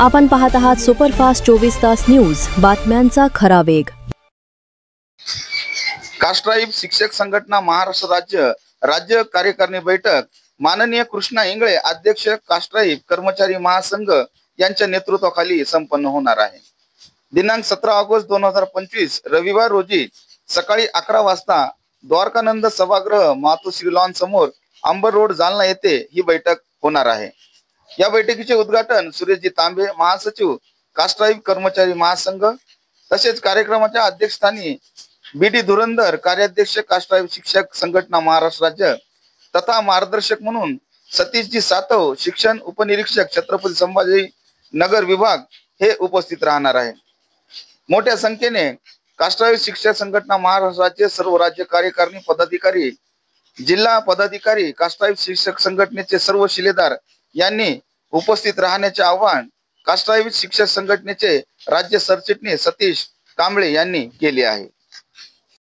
आपण पाहत आहात सुपरफास्ट 24 तास न्यूज, बातम्यांचा खरा वेग। कास्ट्राईब शिक्षक संघटना महाराष्ट्र राज्य कार्यकारिणी बैठक माननीय कृष्णा इंगळे अध्यक्ष कास्ट्राईब कर्मचारी महासंघ यांच्या नेतृत्वाखाली संपन्न होणार आहे। दिनांक 17 ऑगस्ट 2025 रविवार रोजी सकाळी 11 वाजता द्वारकानंद सभागृह मातोश्री लॉन समोर अंबर रोड जालना येथे ही बैठक होणार आहे। या बैठकीचे उद्घाटन सुरेशजी तांबे महासचिव कास्ट्राईब कर्मचारी महासंघ तसेच कार्यक्रमाच्या अध्यक्षस्थानी बीडी धुरंधर कार्याध्यक्ष कास्ट्राईब शिक्षक संघटना महाराष्ट्र राज्य तथा मार्गदर्शक म्हणून सतीशजी सातव शिक्षण उपनिरीक्षक छत्रपती संभाजी नगर विभाग हे उपस्थित राहणार आहे। मोठ्या संख्येने कास्ट्राईब शिक्षक संघटना महाराष्ट्र राज्य सर्व राज्य कार्यकारिणी पदाधिकारी जिल्हा पदाधिकारी कास्ट्राईब शिक्षक संघटनेचे सर्व शिलेदार यांनी उपस्थित राहण्याचे आवाहन कास्ट्राईब शिक्षक संघटनेचे राज्य सरचिटणीस सतीश कांबळे यांनी केले आहे।